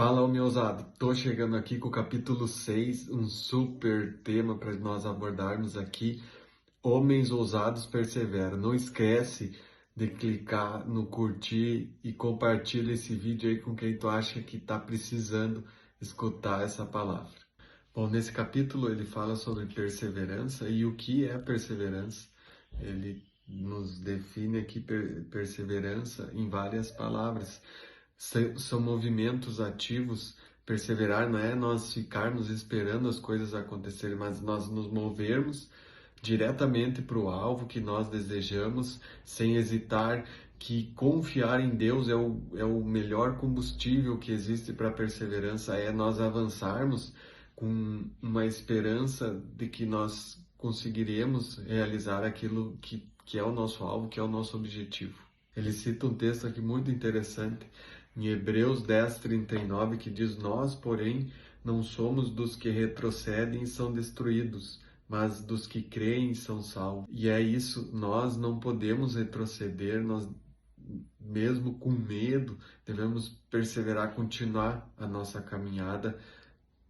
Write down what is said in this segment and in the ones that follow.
Fala, ô meu ousado, tô chegando aqui com o capítulo 6, um super tema para nós abordarmos aqui. Homens ousados perseveram. Não esquece de clicar no curtir e compartilha esse vídeo aí com quem tu acha que tá precisando escutar essa palavra. Bom, nesse capítulo ele fala sobre perseverança e o que é perseverança. Ele nos define aqui perseverança em várias palavras. São movimentos ativos. Perseverar não é nós ficarmos esperando as coisas acontecerem, mas nós nos movermos diretamente para o alvo que nós desejamos, sem hesitar, que confiar em Deus é o melhor combustível que existe para a perseverança, é nós avançarmos com uma esperança de que nós conseguiremos realizar aquilo que é o nosso alvo, que é o nosso objetivo. Ele cita um texto aqui muito interessante, em Hebreus 10:39, que diz: Nós, porém, não somos dos que retrocedem e são destruídos, mas dos que creem e são salvos. E é isso, nós não podemos retroceder, nós, mesmo com medo, devemos perseverar, continuar a nossa caminhada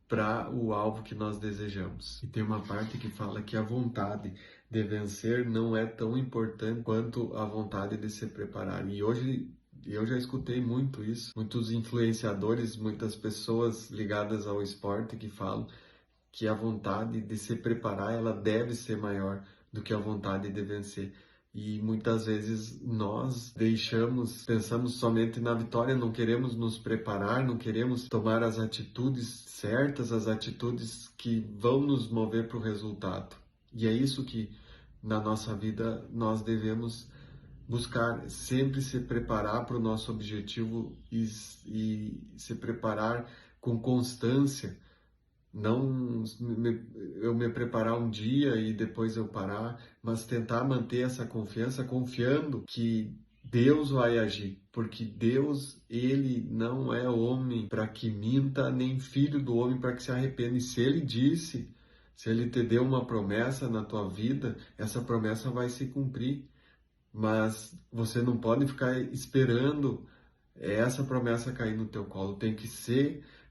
para o alvo que nós desejamos. E tem uma parte que fala que a vontade de vencer não é tão importante quanto a vontade de se preparar. E hoje eu já escutei muito isso, muitos influenciadores, muitas pessoas ligadas ao esporte que falam que a vontade de se preparar ela deve ser maior do que a vontade de vencer. E muitas vezes nós pensamos somente na vitória, não queremos nos preparar, não queremos tomar as atitudes certas, as atitudes que vão nos mover para o resultado. E é isso que na nossa vida nós devemos buscar, sempre se preparar para o nosso objetivo e se preparar com constância. Não eu me preparar um dia e depois eu parar, mas tentar manter essa confiança, confiando que Deus vai agir, porque Deus, ele não é homem para que minta, nem filho do homem para que se arrependa. E se ele disse, se ele te deu uma promessa na tua vida, essa promessa vai se cumprir. Mas você não pode ficar esperando essa promessa cair no teu colo, tem que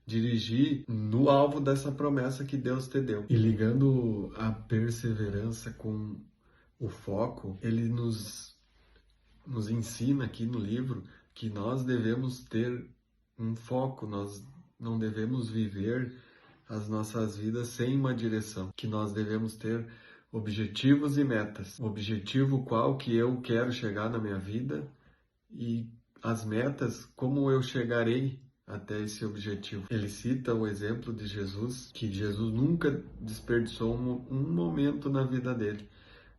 dirigir no alvo dessa promessa que Deus te deu. E ligando a perseverança com o foco, ele nos ensina aqui no livro que nós devemos ter um foco, nós não devemos viver as nossas vidas sem uma direção, que nós devemos ter objetivos e metas. O objetivo qual que eu quero chegar na minha vida e as metas, como eu chegarei até esse objetivo. Ele cita o exemplo de Jesus, que Jesus nunca desperdiçou um momento na vida dele.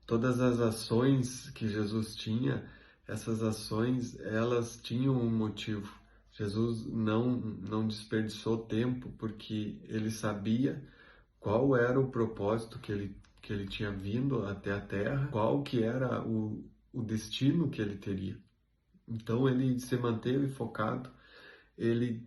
Todas as ações que Jesus tinha, essas ações, elas tinham um motivo. Jesus não desperdiçou tempo porque ele sabia qual era o propósito que ele tinha vindo até a Terra, qual que era o destino que ele teria. Então ele se manteve focado, ele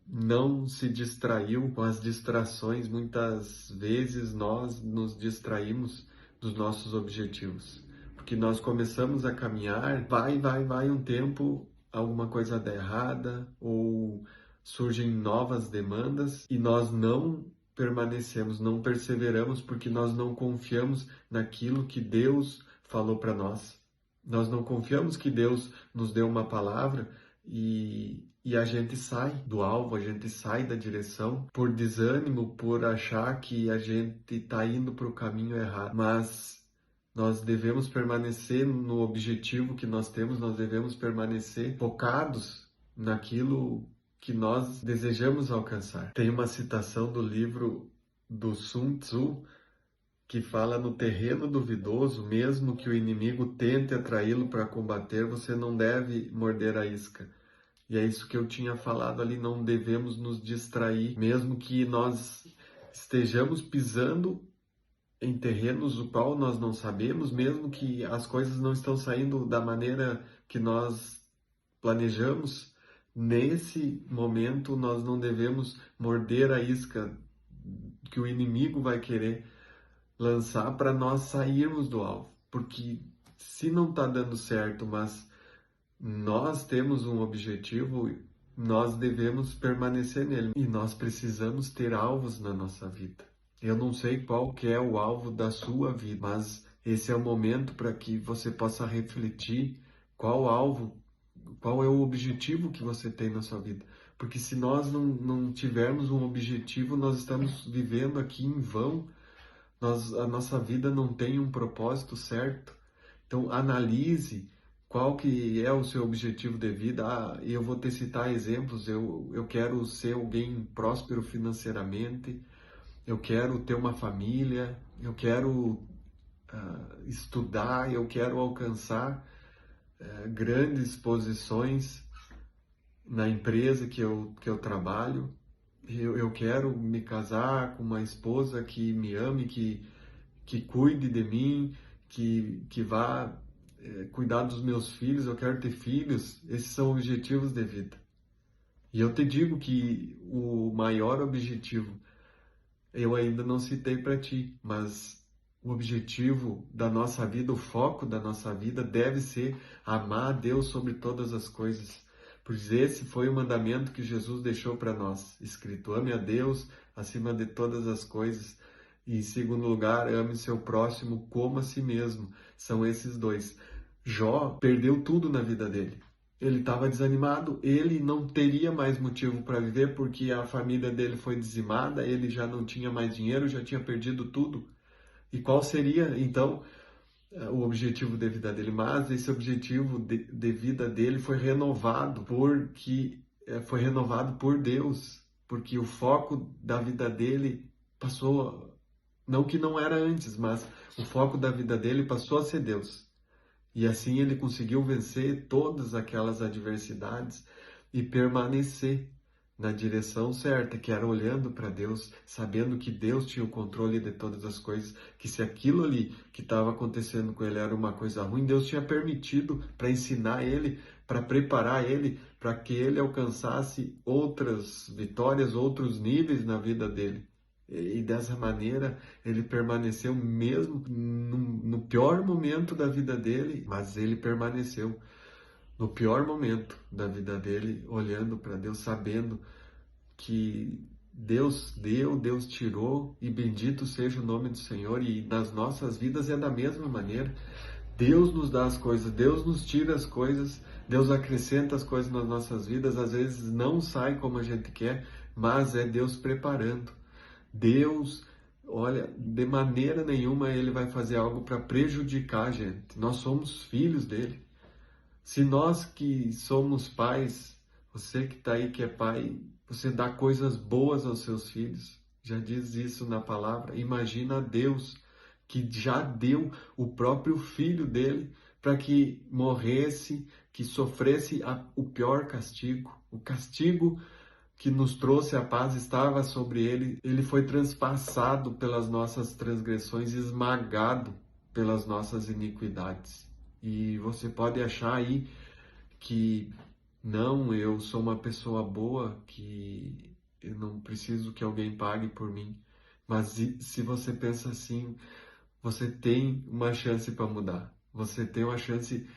não se distraiu com as distrações. Muitas vezes nós nos distraímos dos nossos objetivos, porque nós começamos a caminhar, vai um tempo, alguma coisa dá errada ou surgem novas demandas e nós não permanecemos, não perseveramos porque nós não confiamos naquilo que Deus falou para nós. Nós não confiamos que Deus nos deu uma palavra e a gente sai do alvo, a gente sai da direção por desânimo, por achar que a gente está indo para o caminho errado. Mas nós devemos permanecer no objetivo que nós temos, nós devemos permanecer focados naquilo que nós desejamos alcançar. Tem uma citação do livro do Sun Tzu, que fala: no terreno duvidoso, mesmo que o inimigo tente atraí-lo para combater, você não deve morder a isca. E é isso que eu tinha falado ali, não devemos nos distrair, mesmo que nós estejamos pisando em terrenos o qual nós não sabemos, mesmo que as coisas não estão saindo da maneira que nós planejamos. Nesse momento nós não devemos morder a isca que o inimigo vai querer lançar para nós sairmos do alvo, porque se não está dando certo, mas nós temos um objetivo, nós devemos permanecer nele e nós precisamos ter alvos na nossa vida. Eu não sei qual que é o alvo da sua vida, mas esse é o momento para que você possa refletir qual alvo, qual é o objetivo que você tem na sua vida. Porque se nós não tivermos um objetivo, nós estamos vivendo aqui em vão. A nossa vida não tem um propósito certo. Então, analise qual que é o seu objetivo de vida. Eu vou te citar exemplos. Eu quero ser alguém próspero financeiramente. Eu quero ter uma família. Eu quero estudar. Eu quero alcançar grandes posições na empresa que eu trabalho. Eu quero me casar com uma esposa que me ame, que cuide de mim, que vá cuidar dos meus filhos, eu quero ter filhos. Esses são objetivos de vida. E eu te digo que o maior objetivo eu ainda não citei para ti, mas o objetivo da nossa vida, o foco da nossa vida deve ser amar a Deus sobre todas as coisas. Pois esse foi o mandamento que Jesus deixou para nós, escrito: ame a Deus acima de todas as coisas. E em segundo lugar, ame seu próximo como a si mesmo. São esses dois. Jó perdeu tudo na vida dele. Ele estava desanimado, ele não teria mais motivo para viver porque a família dele foi dizimada, ele já não tinha mais dinheiro, já tinha perdido tudo. E qual seria, então, o objetivo de vida dele? Mas esse objetivo de vida dele foi renovado foi renovado por Deus, porque o foco da vida dele passou, não que não era antes, mas o foco da vida dele passou a ser Deus. E assim ele conseguiu vencer todas aquelas adversidades e permanecer na direção certa, que era olhando para Deus, sabendo que Deus tinha o controle de todas as coisas, que se aquilo ali que estava acontecendo com ele era uma coisa ruim, Deus tinha permitido para ensinar ele, para preparar ele, para que ele alcançasse outras vitórias, outros níveis na vida dele. E dessa maneira ele permaneceu mesmo no pior momento da vida dele, mas ele permaneceu no pior momento da vida dele, olhando para Deus, sabendo que Deus deu, Deus tirou, e bendito seja o nome do Senhor. E nas nossas vidas é da mesma maneira. Deus nos dá as coisas, Deus nos tira as coisas, Deus acrescenta as coisas nas nossas vidas. Às vezes não sai como a gente quer, mas é Deus preparando. Deus, olha, de maneira nenhuma ele vai fazer algo para prejudicar a gente. Nós somos filhos dele. Se nós que somos pais, você que está aí que é pai, você dá coisas boas aos seus filhos, já diz isso na palavra. Imagina Deus que já deu o próprio filho dele para que morresse, que sofresse o pior castigo, o castigo que nos trouxe a paz estava sobre ele. Ele foi transpassado pelas nossas transgressões, esmagado pelas nossas iniquidades. E você pode achar aí que não, eu sou uma pessoa boa, que eu não preciso que alguém pague por mim. Mas se você pensa assim, você tem uma chance para mudar. Você tem uma chance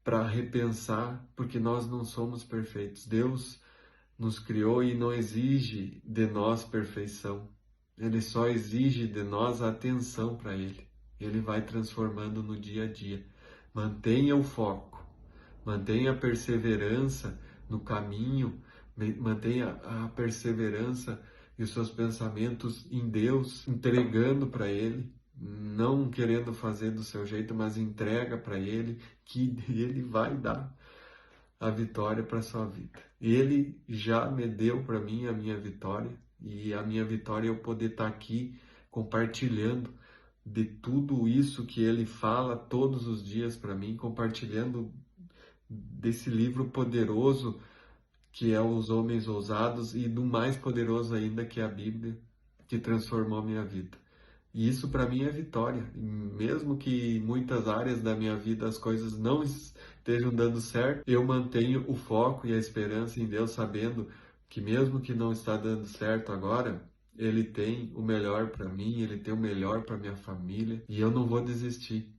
para repensar, porque nós não somos perfeitos. Deus nos criou e não exige de nós perfeição. Ele só exige de nós atenção para Ele. Ele vai transformando no dia a dia. Mantenha o foco, mantenha a perseverança no caminho, mantenha a perseverança e os seus pensamentos em Deus, entregando para Ele, não querendo fazer do seu jeito, mas entrega para Ele, que Ele vai dar a vitória para sua vida. Ele já me deu para mim a minha vitória, e a minha vitória é eu poder estar aqui compartilhando de tudo isso que ele fala todos os dias para mim, compartilhando desse livro poderoso que é Os Homens Ousados, e do mais poderoso ainda, que é a Bíblia, que transformou a minha vida. E isso para mim é vitória. Mesmo que em muitas áreas da minha vida as coisas não estejam dando certo, eu mantenho o foco e a esperança em Deus, sabendo que mesmo que não está dando certo agora, Ele tem o melhor para mim, Ele tem o melhor para minha família, e eu não vou desistir,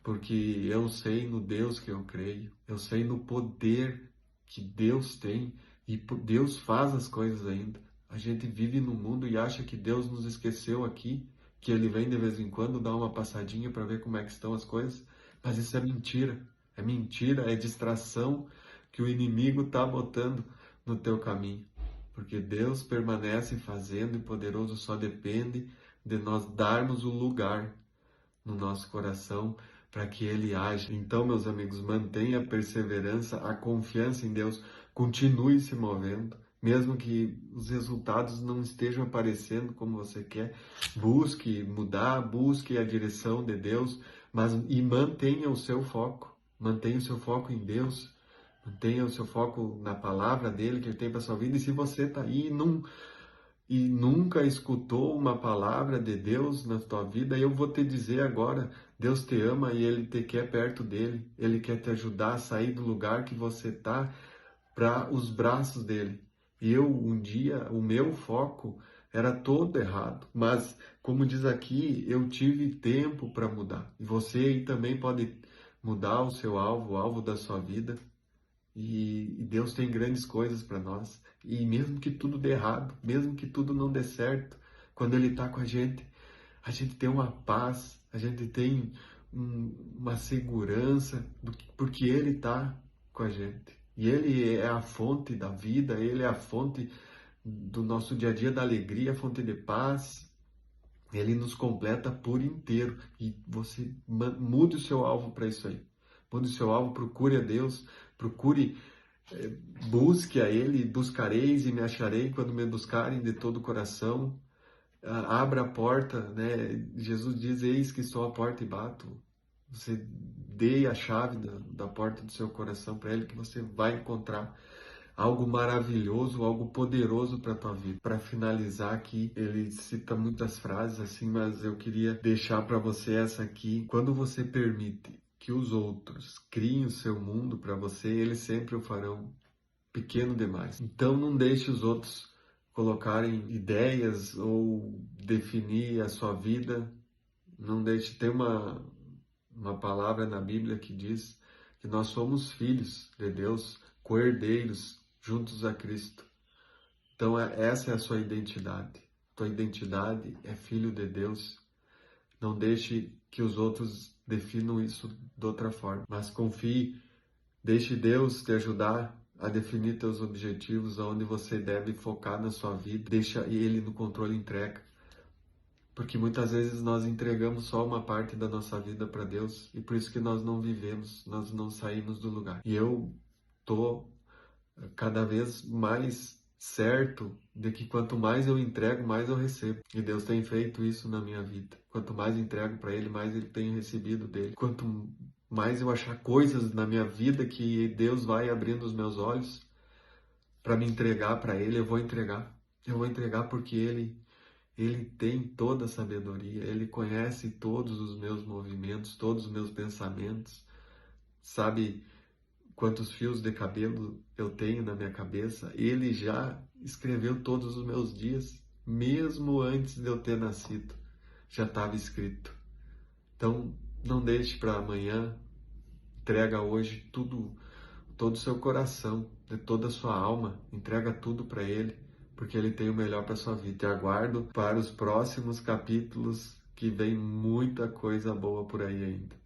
porque eu sei no Deus que eu creio, eu sei no poder que Deus tem E Deus faz as coisas ainda. A gente vive no mundo e acha que Deus nos esqueceu aqui, que Ele vem de vez em quando dar uma passadinha para ver como é que estão as coisas. Mas isso é mentira. É mentira, é distração que o inimigo está botando no teu caminho. Porque Deus permanece fazendo e poderoso só depende de nós darmos o lugar no nosso coração para que Ele age. Então, meus amigos, mantenha a perseverança, a confiança em Deus, continue se movendo, mesmo que os resultados não estejam aparecendo como você quer. Busque mudar, busque a direção de Deus, mas e mantenha o seu foco. Mantenha o seu foco em Deus. Mantenha o seu foco na palavra dele que ele tem para sua vida. E se você está aí e nunca escutou uma palavra de Deus na tua vida, eu vou te dizer agora, Deus te ama e Ele te quer perto dele. Ele quer te ajudar a sair do lugar que você está para os braços dele. E eu, um dia, o meu foco era todo errado, mas como diz aqui, eu tive tempo para mudar. E você aí também pode mudar o seu alvo, o alvo da sua vida. E Deus tem grandes coisas para nós. E mesmo que tudo dê errado, mesmo que tudo não dê certo, quando Ele está com a gente tem uma paz, a gente tem uma segurança, porque Ele está com a gente. E Ele é a fonte da vida, Ele é a fonte do nosso dia a dia, da alegria, a fonte de paz. Ele nos completa por inteiro. E você mude o seu alvo para isso aí. Mude o seu alvo, procure a Deus, procure, busque a Ele, buscareis e me acharei quando me buscarem de todo o coração. Abra a porta, né? Jesus diz, eis que estou à porta e bato. Você dê a chave da porta do seu coração para Ele, que você vai encontrar algo maravilhoso, algo poderoso para a tua vida. Para finalizar aqui, ele cita muitas frases assim, mas eu queria deixar para você essa aqui. Quando você permite que os outros criem o seu mundo para você, eles sempre o farão pequeno demais. Então não deixe os outros colocarem ideias ou definir a sua vida. Não deixe. Tem uma palavra na Bíblia que diz que nós somos filhos de Deus, co-herdeiros juntos a Cristo. Então essa é a sua identidade. Tua identidade é filho de Deus. Não deixe que os outros definam isso de outra forma, mas confie, deixe Deus te ajudar a definir teus objetivos, aonde você deve focar na sua vida. Deixa Ele no controle e entrega. Porque muitas vezes nós entregamos só uma parte da nossa vida para Deus e por isso que nós não vivemos, nós não saímos do lugar. E eu tô cada vez mais certo de que quanto mais eu entrego, mais eu recebo. E Deus tem feito isso na minha vida. Quanto mais entrego para Ele, mais Ele tem recebido dele. Quanto mais eu achar coisas na minha vida que Deus vai abrindo os meus olhos para me entregar para Ele, eu vou entregar. Eu vou entregar porque Ele tem toda a sabedoria, Ele conhece todos os meus movimentos, todos os meus pensamentos, sabe quantos fios de cabelo eu tenho na minha cabeça. Ele já escreveu todos os meus dias, mesmo antes de eu ter nascido, já estava escrito. Então, não deixe para amanhã, entrega hoje tudo, todo o seu coração, de toda a sua alma, entrega tudo para Ele, porque Ele tem o melhor para sua vida. Te aguardo para os próximos capítulos, que vem muita coisa boa por aí ainda.